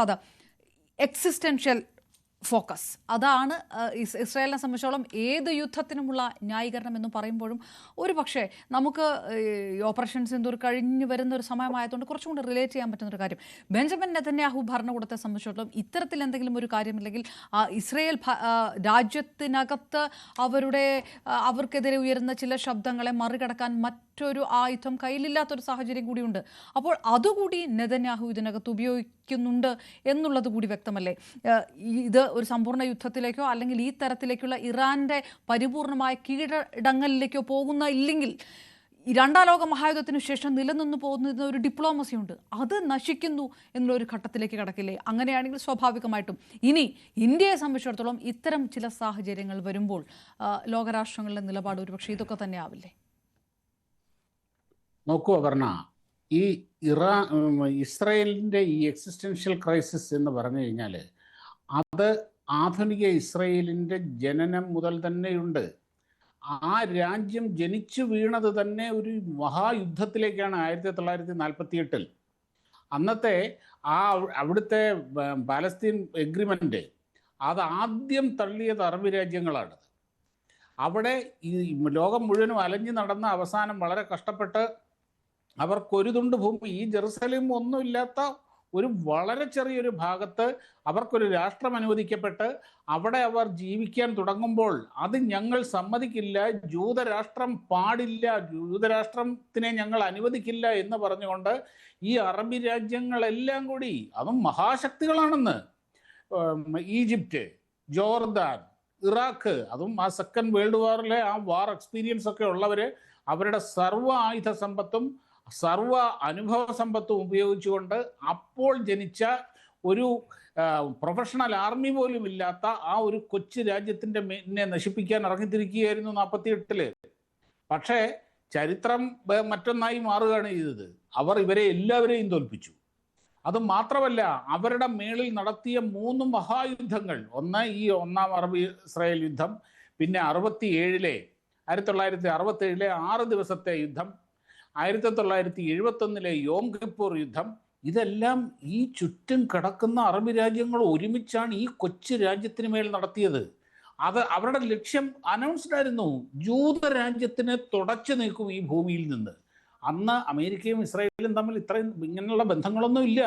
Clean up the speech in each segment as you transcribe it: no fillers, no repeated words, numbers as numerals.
അത് existential focus അതാണ് ഇസ്രായേലിനെ സംബന്ധിച്ചോളം ഏത് യുദ്ധത്തിനുമുള്ള ന്യായീകരണം എന്ന് പറയുമ്പോഴും ഒരു പക്ഷേ നമുക്ക് ഓപ്പറേഷൻ സിന്ദൂർ കഴിഞ്ഞു വരുന്ന ഒരു സമയമായതുകൊണ്ട് കുറച്ചും കൂടി റിലേറ്റ് ചെയ്യാൻ പറ്റുന്ന ഒരു കാര്യം ബെഞ്ചമിൻ നെതന്യാഹു ഭരണകൂടത്തെ സംബന്ധിച്ചിടത്തോളം ഇത്തരത്തിൽ എന്തെങ്കിലും ഒരു കാര്യമില്ലെങ്കിൽ ഇസ്രായേൽ രാജ്യത്തിനകത്ത് അവർക്കെതിരെ ഉയരുന്ന ചില ശബ്ദങ്ങളെ മറികടക്കാൻ മറ്റൊരു ആയുധം കയ്യിലില്ലാത്തൊരു സാഹചര്യം കൂടിയുണ്ട്. അപ്പോൾ അതുകൂടി നെതന്യാഹു ഇതിനകത്ത് ഉപയോഗിക്കുന്നുണ്ട് എന്നുള്ളത് കൂടി വ്യക്തമല്ലേ? ഇത് ഒരു സമ്പൂർണ്ണ യുദ്ധത്തിലേക്കോ അല്ലെങ്കിൽ ഈ തരത്തിലേക്കുള്ള ഇറാന്റെ പരിപൂർണമായ കീഴടങ്ങലിലേക്കോ ഇല്ലെങ്കിൽ രണ്ടാം ലോക മഹായുദ്ധത്തിനു ശേഷം നിലനിന്നു പോകുന്ന ഒരു ഡിപ്ലോമസി ഉണ്ട്, അത് നശിക്കുന്നു എന്നുള്ള ഒരു ഘട്ടത്തിലേക്ക് കടക്കില്ലേ? അങ്ങനെയാണെങ്കിൽ സ്വാഭാവികമായിട്ടും ഇനി ഇന്ത്യയെ സംബന്ധിച്ചിടത്തോളം ഇത്തരം ചില സാഹചര്യങ്ങൾ വരുമ്പോൾ ലോകരാഷ്ട്രങ്ങളുടെ നിലപാട് ഒരുപക്ഷെ ഇതൊക്കെ തന്നെ ആവില്ലേ? നോക്കൂ അപർണ, ഈ ഇസ്രായേലിൻ്റെ ഈ എക്സിസ്റ്റൻഷ്യൽ ക്രൈസിസ് എന്ന് പറഞ്ഞു കഴിഞ്ഞാൽ അത് ആധുനിക ഇസ്രായേലിൻ്റെ ജനനം മുതൽ തന്നെയുണ്ട്. ആ രാജ്യം ജനിച്ചു വീണത് തന്നെ ഒരു മഹായുദ്ധത്തിലേക്കാണ് 1948. അന്നത്തെ അവിടുത്തെ പാലസ്തീൻ എഗ്രിമെൻ്റ് അത് ആദ്യം തള്ളിയത് അറബ് രാജ്യങ്ങളാണ്. അവിടെ ഈ ലോകം മുഴുവനും അലഞ്ഞു നടന്ന അവസാനം വളരെ കഷ്ടപ്പെട്ട് അവർക്കൊരു തുണ്ട് ഭൂമി, ഈ ജെറുസലേം ഒന്നുമില്ലാത്ത ഒരു വളരെ ചെറിയൊരു ഭാഗത്ത് അവർക്കൊരു രാഷ്ട്രം അനുവദിക്കപ്പെട്ട് അവിടെ അവർ ജീവിക്കാൻ തുടങ്ങുമ്പോൾ അത് ഞങ്ങൾ സമ്മതിക്കില്ല, ജൂതരാഷ്ട്രം പാടില്ല, ജൂതരാഷ്ട്രത്തിനെ ഞങ്ങൾ അനുവദിക്കില്ല എന്ന് പറഞ്ഞുകൊണ്ട് ഈ അറബി രാജ്യങ്ങളെല്ലാം കൂടി, അതും മഹാശക്തികളാണെന്ന്, ഈജിപ്റ്റ്, ജോർദാൻ, ഇറാഖ്, അതും ആ സെക്കൻഡ് വേൾഡ് വാറിലെ ആ വാർ എക്സ്പീരിയൻസ് ഒക്കെ ഉള്ളവർ അവരുടെ സർവ്വ ആയുധ സമ്പത്തും സർവ അനുഭവ സമ്പത്തും ഉപയോഗിച്ചുകൊണ്ട് അപ്പോൾ ജനിച്ച ഒരു പ്രൊഫഷണൽ ആർമി പോലും ഇല്ലാത്ത ആ ഒരു കൊച്ചു രാജ്യത്തിൻ്റെ നശിപ്പിക്കാൻ ഇറങ്ങിത്തിരിക്കുകയായിരുന്നു 48. പക്ഷേ ചരിത്രം മറ്റൊന്നായി മാറുകയാണ് ചെയ്തത്. അവർ ഇവരെ എല്ലാവരെയും തോൽപ്പിച്ചു. അത് മാത്രമല്ല, അവരുടെ മേളിൽ നടത്തിയ 3 മഹായുദ്ധങ്ങൾ, ഒന്ന് ഈ ഒന്നാം അറബ് ഇസ്രായേൽ യുദ്ധം, പിന്നെ 1967 6 ദിവസത്തെ യുദ്ധം, 1971 യോം കിപ്പൂർ യുദ്ധം, ഇതെല്ലാം ഈ ചുറ്റും കിടക്കുന്ന അറബ് രാജ്യങ്ങൾ ഒരുമിച്ചാണ് ഈ കൊച്ചു രാജ്യത്തിന് മേൽ നടത്തിയത്. അത് അവരുടെ ലക്ഷ്യം അനൗൺസ്ഡ് ആയിരുന്നു, ജൂതരാജ്യത്തിനെ തുടച്ചു നീക്കും ഈ ഭൂമിയിൽ നിന്ന്. അന്ന് അമേരിക്കയും ഇസ്രായേലും തമ്മിൽ ഇങ്ങനെയുള്ള ബന്ധങ്ങളൊന്നും ഇല്ല.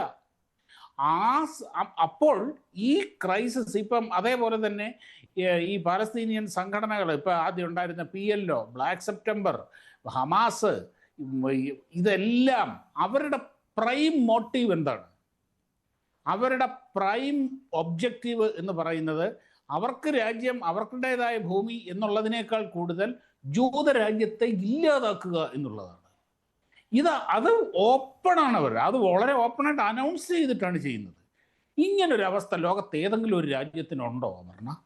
അപ്പോൾ ഈ ക്രൈസിസ് ഇപ്പം അതേപോലെ തന്നെ ഈ പാലസ്തീനിയൻ സംഘടനകൾ, ഇപ്പം ആദ്യം ഉണ്ടായിരുന്ന PLO, ബ്ലാക്ക് സെപ്റ്റംബർ, ഹമാസ്, ഇതെല്ലാം അവരുടെ പ്രൈം മോട്ടീവ് എന്താണ്? അവരുടെ പ്രൈം ഒബ്ജക്റ്റീവ് എന്ന് പറയുന്നത് അവർക്ക് രാജ്യം, അവർക്കുടേതായ ഭൂമി എന്നുള്ളതിനേക്കാൾ കൂടുതൽ ജൂതരാജ്യത്തെ ഇല്ലാതാക്കുക എന്നുള്ളതാണ്. അത് ഓപ്പണാണ്. അത് വളരെ ഓപ്പണായിട്ട് അനൗൺസ് ചെയ്തിട്ടാണ് ചെയ്യുന്നത്. ഇങ്ങനൊരു അവസ്ഥ ലോകത്ത് ഏതെങ്കിലും ഒരു രാജ്യത്തിനുണ്ടോ പറഞ്ഞാൽ?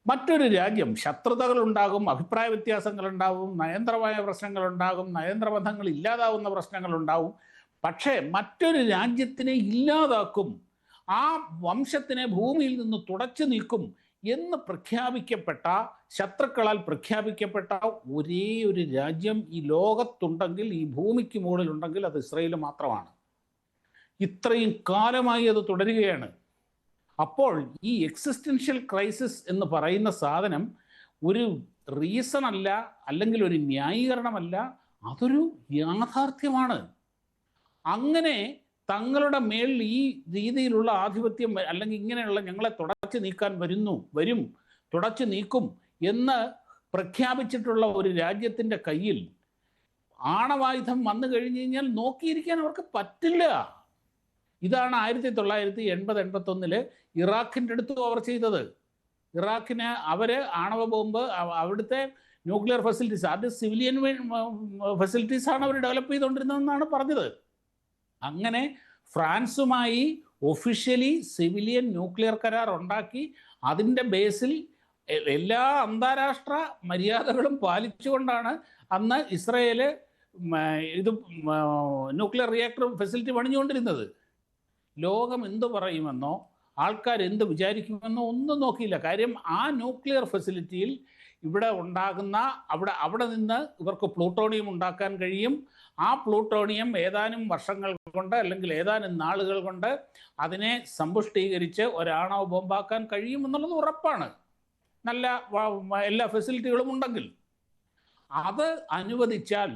മറ്റൊരു രാജ്യം, ശത്രുതകളുണ്ടാകും, അഭിപ്രായ വ്യത്യാസങ്ങളുണ്ടാകും, നയതന്ത്രമായ പ്രശ്നങ്ങളുണ്ടാകും, നയതന്ത്രബന്ധങ്ങൾ ഇല്ലാതാവുന്ന പ്രശ്നങ്ങളുണ്ടാവും. പക്ഷേ മറ്റൊരു രാജ്യത്തിനെ ഇല്ലാതാക്കും, ആ വംശത്തിനെ ഭൂമിയിൽ നിന്ന് തുടച്ചു നീക്കും എന്ന് പ്രഖ്യാപിക്കപ്പെട്ട, ശത്രുക്കളാൽ പ്രഖ്യാപിക്കപ്പെട്ട ഒരേ ഒരു രാജ്യം ഈ ലോകത്തുണ്ടെങ്കിൽ, ഈ ഭൂമിക്ക് മുകളിലുണ്ടെങ്കിൽ അത് ഇസ്രായേൽ മാത്രമാണ്. ഇത്രയും കാലമായി അത് തുടരുകയാണ്. അപ്പോൾ ഈ എക്സിസ്റ്റൻഷ്യൽ ക്രൈസിസ് എന്ന് പറയുന്ന സാധനം ഒരു റീസൺ അല്ല, അല്ലെങ്കിൽ ഒരു ന്യായീകരണമല്ല, അതൊരു യാഥാർത്ഥ്യമാണ്. അങ്ങനെ തങ്ങളുടെ മേളിൽ ഈ രീതിയിലുള്ള ആധിപത്യം, അല്ലെങ്കിൽ ഇങ്ങനെയുള്ള ഞങ്ങളെ തുടച്ചു നീക്കാൻ തുടച്ചു നീക്കും എന്ന് പ്രഖ്യാപിച്ചിട്ടുള്ള ഒരു രാജ്യത്തിൻ്റെ കയ്യിൽ ആണവായുധം വന്നു കഴിഞ്ഞു കഴിഞ്ഞാൽ നോക്കിയിരിക്കാൻ അവർക്ക് പറ്റില്ല. ഇതാണ് 1980-81 ഇറാഖിൻ്റെ അടുത്തും അവർ ചെയ്തത്. ഇറാഖിന് ആണവ ബോംബ്, അവിടുത്തെ ന്യൂക്ലിയർ ഫെസിലിറ്റീസ്, അത് സിവിലിയൻ ഫെസിലിറ്റീസാണ് അവർ ഡെവലപ്പ് ചെയ്തുകൊണ്ടിരുന്നതെന്നാണ് പറഞ്ഞത്. അങ്ങനെ ഫ്രാൻസുമായി ഒഫീഷ്യലി സിവിലിയൻ ന്യൂക്ലിയർ കരാർ ഉണ്ടാക്കി അതിൻ്റെ ബേസിൽ എല്ലാ അന്താരാഷ്ട്ര മര്യാദകളും പാലിച്ചുകൊണ്ടാണ് അന്ന് ഇസ്രായേൽ ഇത് ന്യൂക്ലിയർ റിയാക്ടർ ഫെസിലിറ്റി പണിഞ്ഞുകൊണ്ടിരുന്നത്. ലോകം എന്ത് പറയുമെന്നോ ആൾക്കാർ എന്ത് വിചാരിക്കുമെന്നോ ഒന്നും നോക്കിയില്ല. കാര്യം ആ ന്യൂക്ലിയർ ഫെസിലിറ്റിയിൽ ഇവിടെ ഉണ്ടാകുന്ന അവിടെ നിന്ന് ഇവർക്ക് പ്ലൂട്ടോണിയം ഉണ്ടാക്കാൻ കഴിയും. ആ പ്ലൂട്ടോണിയം ഏതാനും വർഷങ്ങൾ കൊണ്ട് അല്ലെങ്കിൽ ഏതാനും നാളുകൾ കൊണ്ട് അതിനെ സമ്പുഷ്ടീകരിച്ച് ഒരാണവ ബോംബാക്കാൻ കഴിയുമെന്നുള്ളത് ഉറപ്പാണ്. നല്ല എല്ലാ ഫെസിലിറ്റികളും ഉണ്ടെങ്കിൽ അത് അനുവദിച്ചാൽ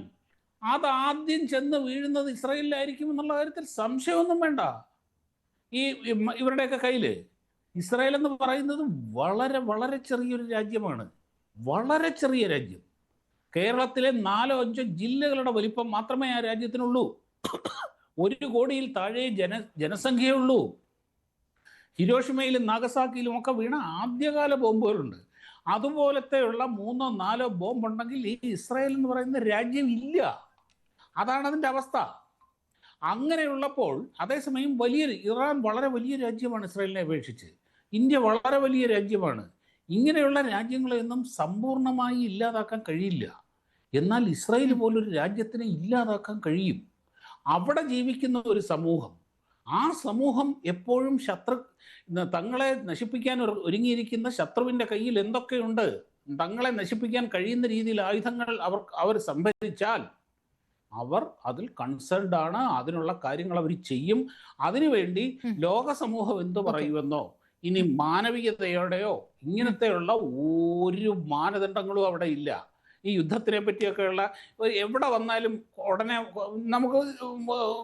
അതാദ്യം ചെന്ന് വീഴുന്നത് ഇസ്രായേലിലായിരിക്കും എന്നുള്ള കാര്യത്തിൽ സംശയമൊന്നും വേണ്ട. ഈ ഇവരുടെയൊക്കെ കയ്യിൽ ഇസ്രായേൽ എന്ന് പറയുന്നത് വളരെ വളരെ ചെറിയൊരു രാജ്യമാണ്. വളരെ ചെറിയ രാജ്യം. കേരളത്തിലെ 4-5 ജില്ലകളുടെ വലിപ്പം മാത്രമേ ആ രാജ്യത്തിനുള്ളൂ. 1 കോടിയിൽ താഴെ ജനസംഖ്യയുള്ളൂ. ഹിരോഷിമയിലും നാഗസാക്കിയിലും ഒക്കെ വീണ ആദ്യകാല ബോംബുകളുണ്ട്. അതുപോലത്തെയുള്ള 3-4 ബോംബുണ്ടെങ്കിൽ ഈ ഇസ്രായേൽ എന്ന് പറയുന്ന രാജ്യം ഇല്ല. അതാണ് അതിൻ്റെ അവസ്ഥ. അങ്ങനെയുള്ളപ്പോൾ അതേസമയം ഇറാൻ വളരെ വലിയ രാജ്യമാണ് ഇസ്രായേലിനെ അപേക്ഷിച്ച്. ഇന്ത്യ വളരെ വലിയ രാജ്യമാണ്. ഇങ്ങനെയുള്ള രാജ്യങ്ങളെയൊന്നും സമ്പൂർണ്ണമായി ഇല്ലാതാക്കാൻ കഴിയില്ല. എന്നാൽ ഇസ്രായേൽ പോലൊരു രാജ്യത്തിനെ ഇല്ലാതാക്കാൻ കഴിയും. അവിടെ ജീവിക്കുന്ന ഒരു സമൂഹം, ആ സമൂഹം എപ്പോഴും തങ്ങളെ നശിപ്പിക്കാൻ ഒരുങ്ങിയിരിക്കുന്ന ശത്രുവിൻ്റെ കയ്യിൽ എന്തൊക്കെയുണ്ട്, തങ്ങളെ നശിപ്പിക്കാൻ കഴിയുന്ന രീതിയിൽ ആയുധങ്ങൾ അവർ സംഭരിച്ചാൽ അവർ അതിൽ കൺസേൺഡ് ആണ്. അതിനുള്ള കാര്യങ്ങൾ അവർ ചെയ്യും. അതിനുവേണ്ടി ലോക സമൂഹം എന്തു പറയുമെന്നോ ഇനി മാനവികതയോടെയോ ഇങ്ങനത്തെയുള്ള ഒരു മാനദണ്ഡങ്ങളും അവിടെ ഇല്ല. ഈ യുദ്ധത്തിനെ പറ്റിയൊക്കെയുള്ള എവിടെ വന്നാലും ഉടനെ നമുക്ക്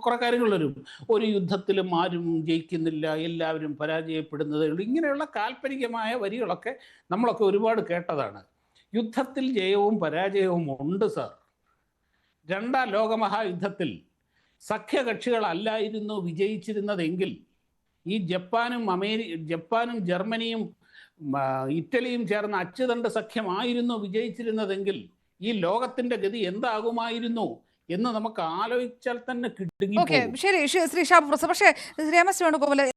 കുറേ കാര്യങ്ങൾ വരും. ഒരു യുദ്ധത്തിലും ആരും ജയിക്കുന്നില്ല, എല്ലാവരും പരാജയപ്പെടുന്നതേ ഉള്ളൂ. ഇങ്ങനെയുള്ള കാൽപ്പനികമായ വരികളൊക്കെ നമ്മളൊക്കെ ഒരുപാട് കേട്ടതാണ്. യുദ്ധത്തിൽ ജയവും പരാജയവും ഉണ്ട് സാർ. 2ാം ലോകമഹായുദ്ധത്തിൽ സഖ്യകക്ഷികളല്ലായിരുന്നു വിജയിച്ചിരുന്നതെങ്കിൽ ഈ ജപ്പാനും ജർമ്മനിയും ഇറ്റലിയും ചേർന്ന അച്ചുതണ്ട് സഖ്യമായിരുന്നു വിജയിച്ചിരുന്നതെങ്കിൽ ഈ ലോകത്തിന്റെ ഗതി എന്താകുമായിരുന്നു എന്ന് നമുക്ക് ആലോചിച്ചാൽ തന്നെ കിട്ടും. ശരി ശ്രീ ഷാബു പ്രൊഫസർ. പക്ഷേ ശ്രീ എം എസ് വേണുഗോപാൽ